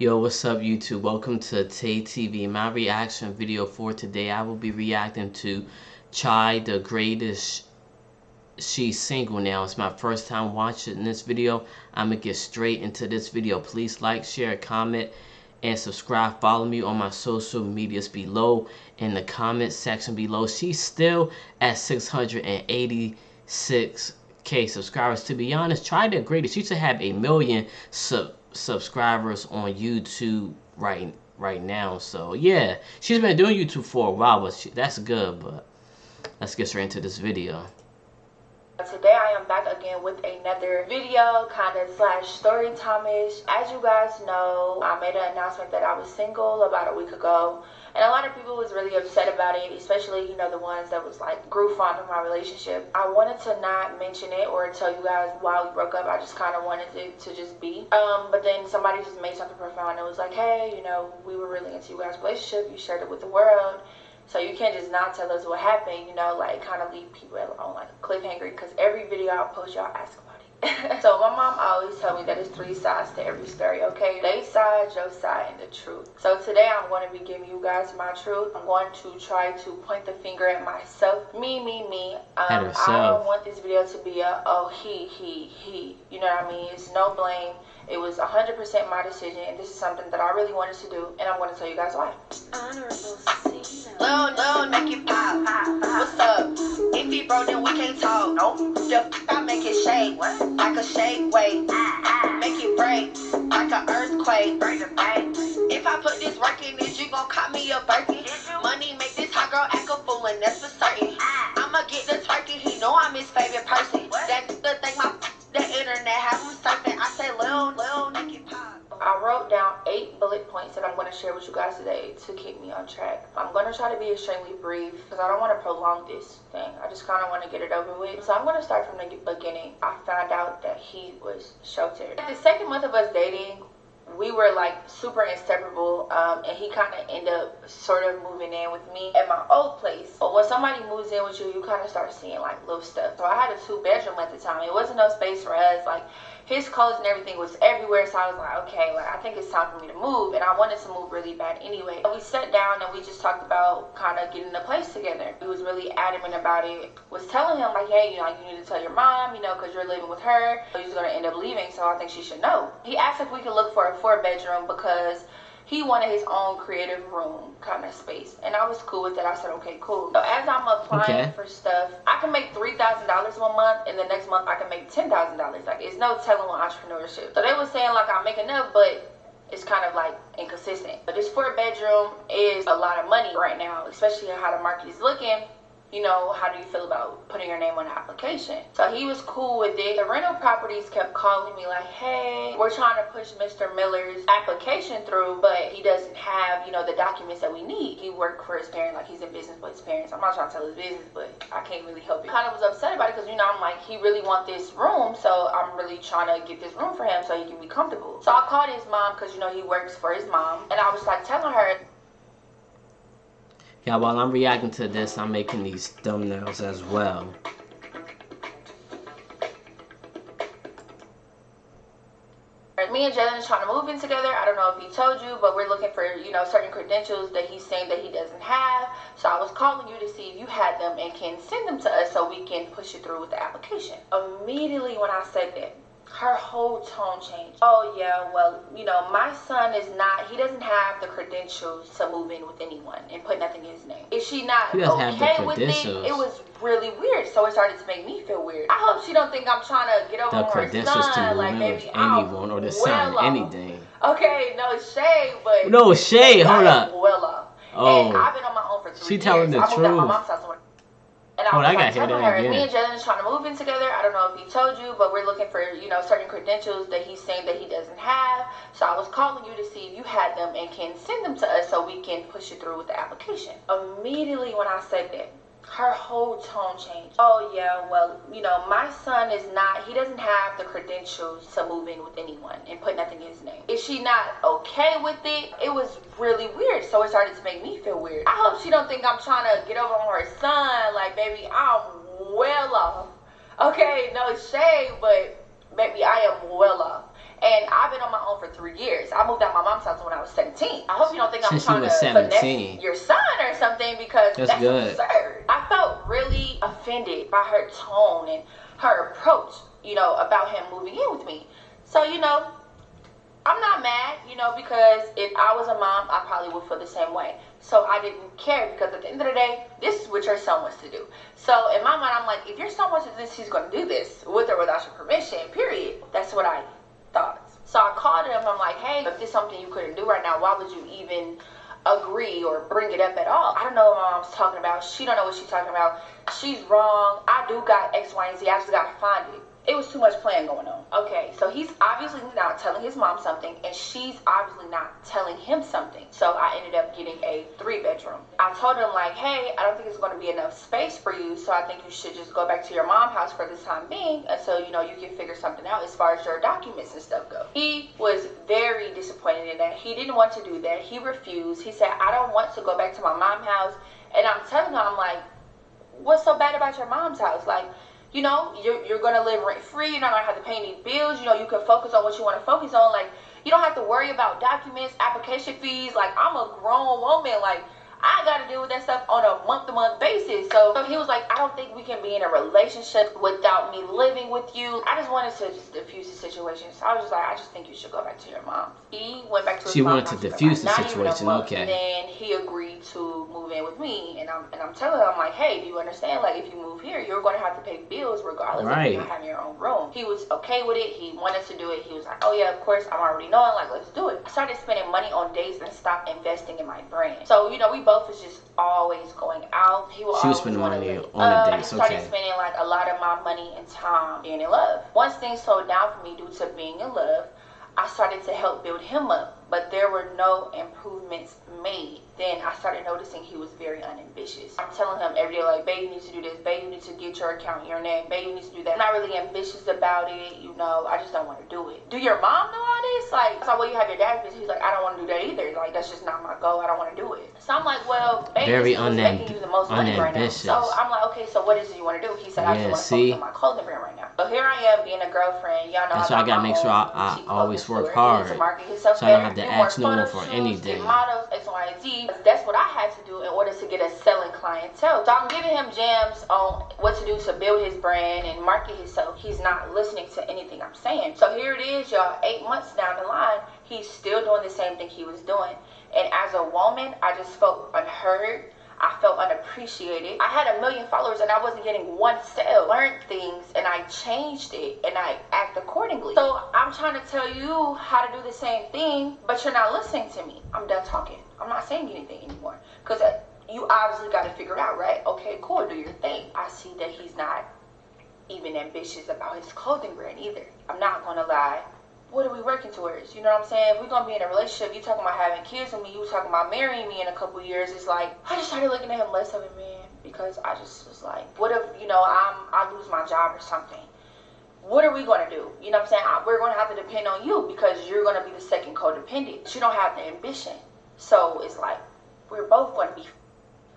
Yo, what's up YouTube? Welcome to ChyTV. My reaction video for today, I will be reacting to ChyTheGreatest. She's single now. It's my first time watching this video. I'm gonna get straight into this video. Please like, share, comment, and subscribe. Follow me on my social medias below in the comment section below. She's still at 686K subscribers. To be honest, ChyTheGreatest. She should have 1,000,000 subscribers on YouTube right now. So yeah, she's been doing YouTube for a while, but that's good. But let's get straight into this video. Today I am back again with another video, kind of slash story time-ish. As you guys know, I made an announcement that I was single about a week ago, and a lot of people was really upset about it, especially, you know, the ones that was like grew fond of my relationship. I wanted to not mention it or tell you guys why we broke up. I just kind of wanted it to just be. But then somebody just made something profound. It was like, hey, you know, we were really into you guys' relationship. You shared it with the world. So you can't just not tell us what happened, you know, like kind of leave people on like a cliffhanger, because every video I post, y'all ask about it. So my mom always told me that there's 3 sides to every story, okay? Their side, your side, and the truth. So today I'm going to be giving you guys my truth. I'm going to try to point the finger at myself. Me. I don't want this video to be a, oh, he. You know what I mean? It's no blame. It was 100% my decision, and this is something that I really wanted to do, and I'm going to tell you guys why. Honorable Lil, make it pop. What's up? If he broke, then we can't talk. Nope. The I make it shake like a shake weight. Make it break like an earthquake. If I put this work in this, you gon' call me a Birkin. Money make this hot girl act a fool, and that's for certain. I'ma get the turkey. He know I'm his favorite person. That the thing the internet have him surfing. I say Lil, make it pop. I wrote down 8 bullet points that I'm going to share with you guys today to keep me on track. I'm going to try to be extremely brief because I don't want to prolong this thing. I just kind of want to get it over with. So I'm going to start from the beginning. I found out that he was sheltered. The second month of us dating, we were like super inseparable, and he kind of ended up sort of moving in with me at my old place. But when somebody moves in with you, you kind of start seeing like little stuff. So I had a 2-bedroom at the time. It wasn't no space for us. Like his clothes and everything was everywhere. So I was like, okay, like I think it's time for me to move, and I wanted to move really bad anyway. We sat down and we just talked about kind of getting a place together. He was really adamant about it. Was telling him like, hey, you know, you need to tell your mom, you know, because you're living with her. He's gonna end up leaving, so I think she should know. He asked if we could look for a 4-bedroom because he wanted his own creative room kind of space, and I was cool with that. I said, okay, cool. So as I'm applying for stuff, I can make $3,000 one month, and the next month I can make $10,000. Like, it's no telling with entrepreneurship. So they were saying like I make enough, but it's kind of like inconsistent. But this 4-bedroom is a lot of money right now, especially how the market is looking. You know, how do you feel about putting your name on the application? So he was cool with it. The rental properties kept calling me like, hey, we're trying to push Mr. Miller's application through, but he doesn't have, you know, the documents that we need. He worked for his parents, like he's in business with his parents. I'm not trying to tell his business, but I can't really help it. Kind of was upset about it because, you know, I'm like, he really wants this room, so I'm really trying to get this room for him so he can be comfortable. So I called his mom because, you know, he works for his mom, and I was like telling her, yeah, while I'm reacting to this, I'm making these thumbnails as well. Me and Jalen is trying to move in together. I don't know if he told you, but we're looking for, you know, certain credentials that he's saying that he doesn't have. So I was calling you to see if you had them and can send them to us so we can push it through with the application. Immediately when I said that, her whole tone changed. Oh yeah, well, you know, my son is not, he doesn't have the credentials to move in with anyone and put nothing in his name. Is she not okay with it? It was really weird, so it started to make me feel weird. I hope she don't think I'm trying to get over on her son, like maybe anyone or the son, anything. Okay, no shade, but no shade. Hold up. Well off. Oh, and I've been on my own for 3 years. She telling the truth. I moved out my mom's house. And I was like telling her, me and Jalen is trying to move in together. I don't know if he told you, but we're looking for, you know, certain credentials that he's saying that he doesn't have. So I was calling you to see if you had them and can send them to us so we can push it through with the application. Immediately when I said that, her whole tone changed. Oh yeah, well, you know, my son is not, he doesn't have the credentials to move in with anyone and put nothing in his name. Is she not okay with it? It was really weird, so it started to make me feel weird. I hope she don't think I'm trying to get over on her son, like baby, I'm well off. Okay, no shade, but baby, I am well off. And I've been on my own for 3 years. I moved out my mom's house when I was 17. I hope you don't think I'm Since trying you to was 17. finesse your son or something, because That's good. absurd. I felt really offended by her tone and her approach, you know, about him moving in with me. So, you know, I'm not mad, you know, because if I was a mom, I probably would feel the same way. So I didn't care, because at the end of the day, this is what your son wants to do. So in my mind, I'm like, if your son wants to do this, he's going to do this, with or without your permission, period. That's what I thought. So I called him. I'm like, hey, if this is something you couldn't do right now, why would you even agree or bring it up at all? I don't know what my mom's talking about. She don't know what she's talking about. She's wrong. I do got X, Y, and Z. I just got to find it. It was too much playing going on. Okay, so he's obviously not telling his mom something, and she's obviously not telling him something. So I ended up getting a 3-bedroom. I told him, like, hey, I don't think it's going to be enough space for you, so I think you should just go back to your mom's house for this time being, and so, you know, you can figure something out as far as your documents and stuff go. He was very disappointed in that. He didn't want to do that. He refused. He said, I don't want to go back to my mom's house. And I'm telling him, I'm like, what's so bad about your mom's house? Like, you know, you're going to live rent-free. You're not going to have to pay any bills. You know, you can focus on what you want to focus on. Like, you don't have to worry about documents, application fees. Like, I'm a grown woman. Like, I got to deal with that stuff on a month-to-month basis. So he was like, I don't think we can be in a relationship without me living with you. I just wanted to just diffuse the situation. So I was just like, I just think you should go back to your mom's. He went back to his mom's. She wanted to diffuse the situation, okay. And then he agreed to move in with me. And I'm telling him, I'm like, hey, do you understand? Like, if you move here, you're going to have to pay bills regardless of you not having your own room. He was okay with it. He wanted to do it. He was like, oh yeah, of course, I'm already knowing. Like, let's do it. I started spending money on dates and stopped investing in my brand. So, you know, we both was just always going out. She was spending money on the dates. I started spending like a lot of my money and time being in love. Once things slowed down for me due to being in love, I started to help build him up, but there were no improvements made. Then I started noticing he was very unambitious. I'm telling him every day, like, babe, you need to do this, babe, you need to get your account, your name, babe, you need to do that. I'm not really ambitious about it, you know, I just don't want to do it. Do your mom know all this? Like, so well, you have your dad's business. He's like, I don't want to do that either. Like, that's just not my goal. I don't want to do it. So I'm like, well, babe, very this is making you the most money right now. So I'm like, okay, so what is it you want to do? He said, I just want to focus on my clothing brand right now. So here I am being a girlfriend. Y'all know that's why I gotta make sure I always work hard, so I don't have to ask no one for anything. Models, X, Y, and Z. That's what I had to do in order to get a selling clientele. So I'm giving him gems on what to do to build his brand and market himself. He's not listening to anything I'm saying. So here it is, y'all, 8 months down the line, he's still doing the same thing he was doing. And as a woman, I just felt unheard. I felt unappreciated. I had 1 million followers and I wasn't getting one sale. Learned things and I changed it and I act accordingly. So I'm trying to tell you how to do the same thing, but you're not listening to me. I'm done talking. I'm not saying anything anymore. Because you obviously got to figure it out, right? Okay, cool, do your thing. I see that he's not even ambitious about his clothing brand either. I'm not going to lie. What are we working towards? You know what I'm saying? If we're going to be in a relationship, you talking about having kids with me, you talking about marrying me in a couple years, it's like, I just started looking at him less of a man, because I just was like, what if, you know, I lose my job or something? What are we going to do? You know what I'm saying? We're going to have to depend on you, because you're going to be the second codependent. You don't have the ambition. So it's like, we're both going to be.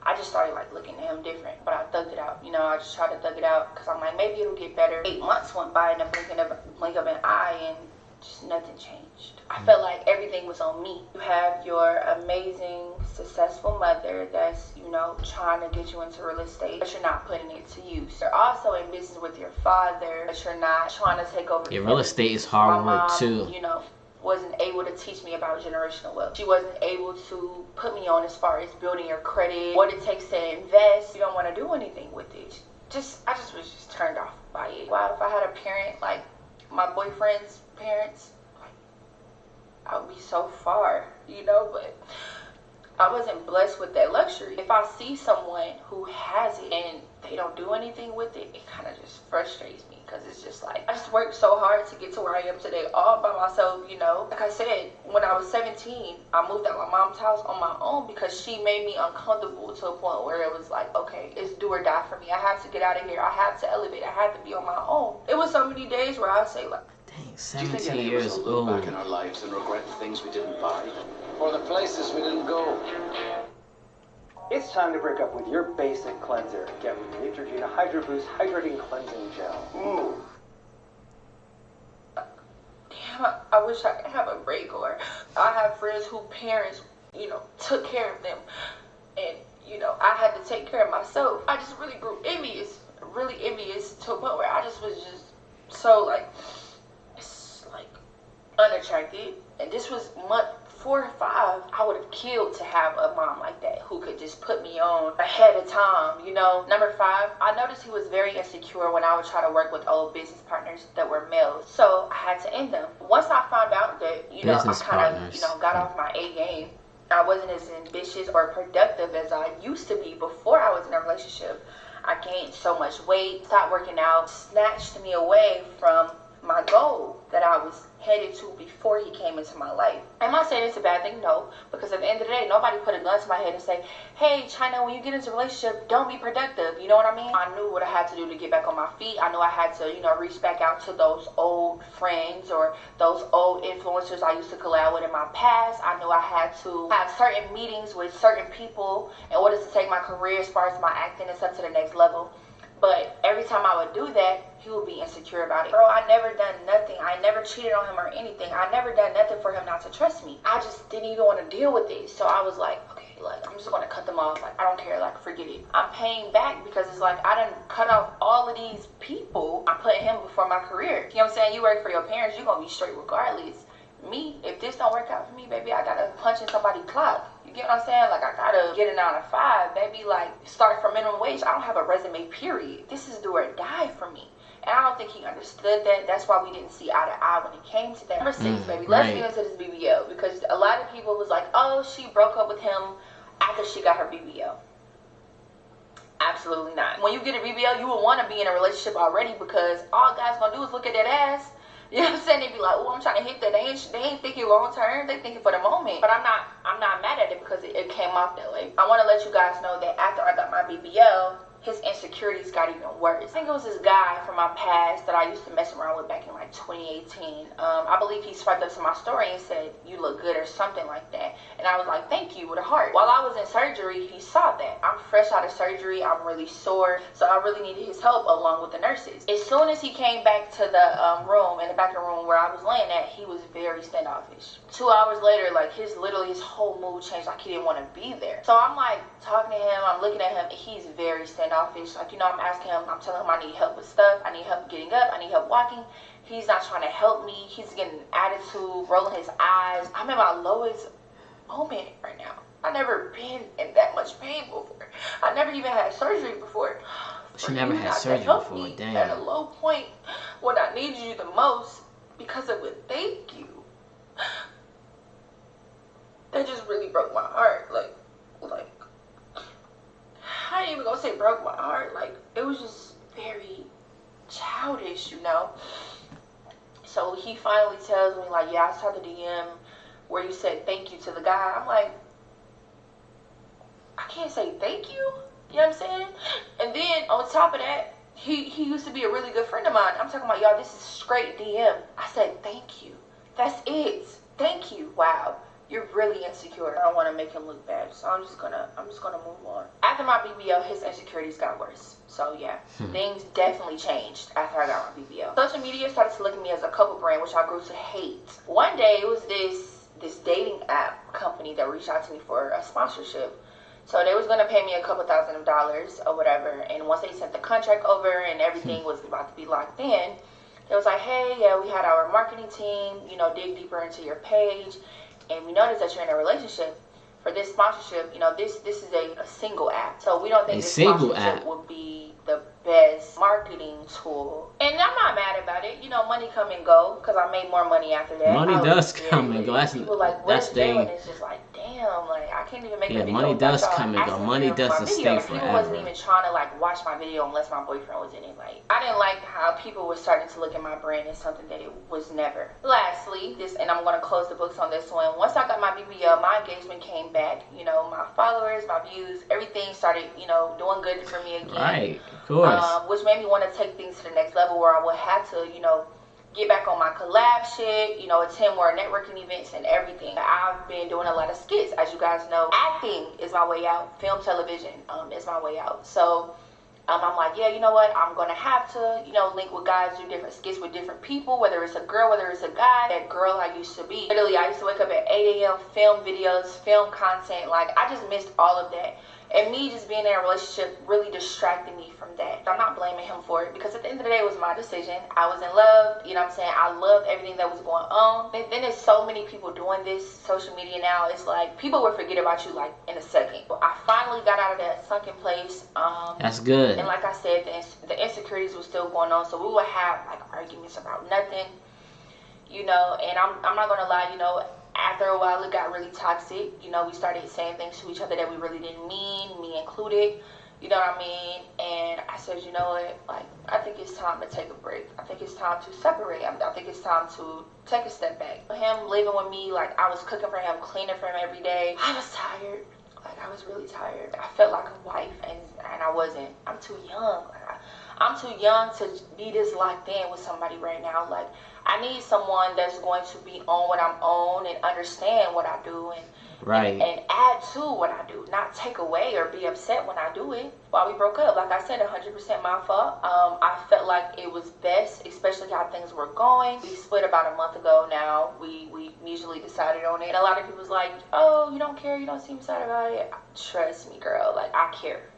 I just started like looking at him different, but I thugged it out. You know, I just tried to thug it out, because I'm like, maybe it'll get better. 8 months went by in a blink of an eye, and just nothing changed. I felt like everything was on me. You have your amazing, successful mother that's, you know, trying to get you into real estate, but you're not putting it to use. You're also in business with your father, but you're not trying to take over. Yeah, real estate is hard work too. You know, wasn't able to teach me about generational wealth. She wasn't able to put me on as far as building your credit, what it takes to invest. You don't want to do anything with it. I just was just turned off by it. Wow, if I had a parent like my boyfriend's parents, like, I would be so far, you know, but I wasn't blessed with that luxury. If I see someone who has it and they don't do anything with it, it kind of just frustrates me, because it's just like, I just worked so hard to get to where I am today all by myself, you know. Like I said, when I was 17, I moved out of my mom's house on my own, because she made me uncomfortable to a point where it was like, okay, it's do or die for me. I have to get out of here. I have to elevate. I have to be on my own. It was so many days where I say like, dang, 17 years old. Back in our lives and regret the things we didn't buy, or the places we didn't go. It's time to break up with your basic cleanser. Get with Neutrogena Hydro Boost Hydrating Cleansing Gel. damn, I wish I could have a break. Or I have friends whose parents, took care of them, and I had to take care of myself. I just really grew envious, to a point where I just was just so like unattracted. And this was month 4 or 5. I would have killed to have a mom like that who could just put me on ahead of time. Number 5, I noticed he was very insecure when I would try to work with old business partners that were males. So I had to end them. Once I found out that Business I kind partners. of got off my A game. I wasn't as ambitious or productive as I used to be before I was in a relationship. I gained so much weight, stopped working out, snatched me away from my goal that I was headed to before he came into my life. Am I saying it's a bad thing? No, because at the end of the day, nobody put a gun to my head and say, hey, China, when you get into a relationship, don't be productive. You know what I mean? I knew what I had to do to get back on my feet. I knew I had to, reach back out to those old friends or those old influencers I used to collab with in my past. I knew I had to have certain meetings with certain people in order to take my career as far as my acting and stuff to the next level. But every time I would do that, he would be insecure about it. Bro, I never done nothing. I never cheated on him or anything. I never done nothing for him not to trust me. I just didn't even want to deal with it. So I was like, okay, I'm just going to cut them off. I don't care. Forget it. I'm paying back because it's I done cut off all of these people. I put him before my career. You know what I'm saying? You work for your parents, you're going to be straight regardless. Me, if this don't work out for me, baby, I got to punch in somebody's clock. You get what I'm saying? I got to get a 9 to 5, baby. Start from minimum wage. I don't have a resume, period. This is do or die for me. And I don't think he understood that. That's why we didn't see eye to eye when it came to that. Number 6, baby. Let's get into this BBL. Because a lot of people was like, oh, she broke up with him after she got her BBL. Absolutely not. When you get a BBL, you would want to be in a relationship already, because all guys going to do is look at that ass. You know what I'm saying? They be like, oh, I'm trying to hit that. They ain't thinking long term. They thinking for the moment. But I'm not mad at it because it came off that way. I want to let you guys know that after I got my BBL, his insecurities got even worse. I think it was this guy from my past that I used to mess around with back in 2018. I believe he swiped up to my story and said, you look good or something like that. And I was like, thank you, with a heart. While I was in surgery, he saw that. I'm fresh out of surgery. I'm really sore. So I really needed his help along with the nurses. As soon as he came back to the room, in the back of the room where I was laying at, he was very standoffish. 2 hours later, his whole mood changed. He didn't want to be there. So I'm talking to him. I'm looking at him. He's very standoffish. I'm asking him, I'm telling him I need help with stuff. I need help getting up. I need help walking. He's not trying to help me. He's getting an attitude, rolling his eyes. I'm in my lowest moment right now. I've never been in that much pain before. I never even had surgery before. She never had surgery before. Damn. At a low point when I need you the most, because of a thank you. That just really broke my heart. I ain't even gonna say broke my heart. It was just very childish, So he finally tells me, yeah, I saw the DM where you said thank you to the guy. I'm like, I can't say thank you. You know what I'm saying? And then on top of that, he used to be a really good friend of mine. I'm talking about, y'all, this is straight DM. I said thank you. That's it. Thank you. Wow. You're really insecure. I don't want to make him look bad, so I'm just gonna move on. After my BBL, his insecurities got worse. So yeah, things definitely changed after I got my BBL. Social media started to look at me as a couple brand, which I grew to hate. One day, it was this dating app company that reached out to me for a sponsorship. So they was gonna pay me a couple $1,000s or whatever. And once they sent the contract over and everything was about to be locked in, they was like, hey, yeah, we had our marketing team, dig deeper into your page. And we noticed that you're in a relationship. For this sponsorship, this is a single app. So we don't think this sponsorship would be the best marketing tool. And I'm not mad about it. Money come and go, because I made more money after that. Money does come and go. That's thing. It's just damn, I can't even make a video. Money does come and go. Money doesn't stay forever. People wasn't even trying to watch my video unless my boyfriend was in it. I didn't like how people were starting to look at my brand as something that it was never. Lastly, and I'm going to close the books on this one. Once I got my BBL, my engagement came back. My followers, my views, everything started, doing good for me again. Right, of course. Which made me want to take things to the next level, where I would have to, get back on my collab shit, attend more networking events and everything. I've been doing a lot of skits, as you guys know. Acting is my way out. Film, television is my way out. So I'm like, yeah, you know what? I'm gonna have to, link with guys, do different skits with different people, whether it's a girl, whether it's a guy. That girl I used to be. Literally, I used to wake up at 8 a.m., film videos, film content. Like, I just missed all of that. And me just being in a relationship really distracted me from that. I'm not blaming him for it, because at the end of the day, it was my decision. I was in love, you know what I'm saying? I loved everything that was going on. And then there's so many people doing this social media now. It's like people will forget about you like in a second. But I finally got out of that sunken place. That's good. And like I said, the insecurities were still going on. So we would have like arguments about nothing, and I'm not gonna lie, after a while it got really toxic. We started saying things to each other that we really didn't mean, me included, you know what I mean? And I said, you know what, like, I think it's time to take a break. I think it's time to separate. I think it's time to take a step back. Him living with me, like, I was cooking for him, cleaning for him every day. I was tired. Like, I was really tired. I felt like a wife, and I wasn't. I'm too young. I'm too young to be this locked in with somebody right now. Like, I need someone that's going to be on what I'm on and understand what I do, and add to what I do, not take away or be upset when I do it. While we broke up, like I said, 100% my fault. I felt like it was best, especially how things were going. We split about a month ago now. We mutually decided on it. And a lot of people's like, oh, you don't care, you don't seem sad about it. Trust me, girl, like, I care.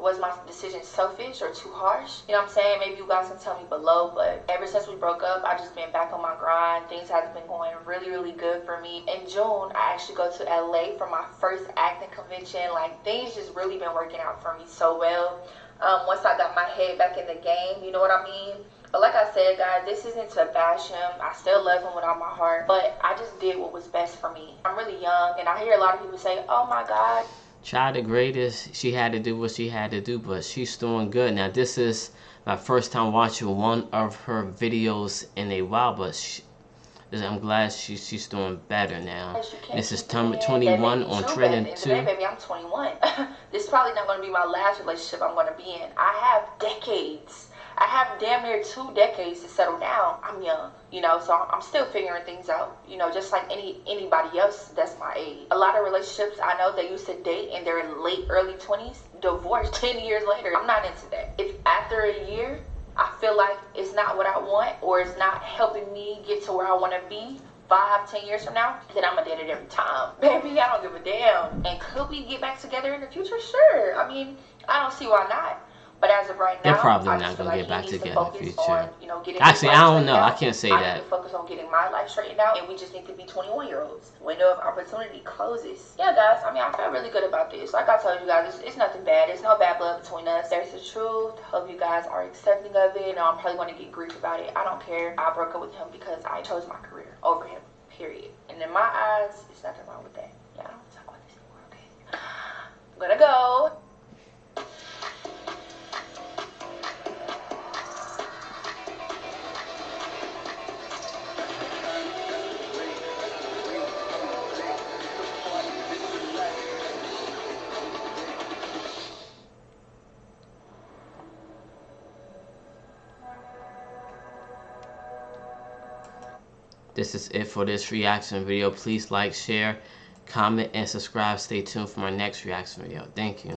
Was my decision selfish or too harsh? You know what I'm saying? Maybe you guys can tell me below, but ever since we broke up, I just been back on my grind. Things have been going really, really good for me. In June, I actually go to LA for my first acting convention. Like, things just really been working out for me so well. Once I got my head back in the game, you know what I mean? But like I said, guys, this isn't to bash him. I still love him with all my heart, but I just did what was best for me. I'm really young, and I hear a lot of people say, oh my God, ChyTheGreatest, she had to do what she had to do, but she's doing good. Now, this is my first time watching one of her videos in a while, but I'm glad she's doing better now. This is 21 on Trending 2. Baby, I'm 21. This is probably not going to be my last relationship I'm going to be in. I have decades. I have damn near 2 decades to settle down. I'm young, so I'm still figuring things out, just like anybody else that's my age. A lot of relationships I know they used to date in their late, early 20s, divorced 10 years later. I'm not into that. If after a year, I feel like it's not what I want, or it's not helping me get to where I want to be 5-10 years from now, then I'm gonna date it every time. Baby, I don't give a damn. And could we get back together in the future? Sure. I mean, I don't see why not. But as of right now, they're probably not going to get back together in the future. Actually, I don't know. I can't say that. I need to focus on getting my life straightened out, and we just need to be 21-year-olds. Window of opportunity closes. Yeah, guys, I mean, I feel really good about this. Like I told you guys, it's nothing bad. There's no bad blood between us. There's the truth. Hope you guys are accepting of it. I'm probably going to get grief about it. I don't care. I broke up with him because I chose my career over him, period. And in my eyes, there's nothing wrong with that. Yeah, I don't talk about this anymore, okay? I'm going to go. This is it for this reaction video. Please like, share, comment, and subscribe. Stay tuned for my next reaction video. Thank you.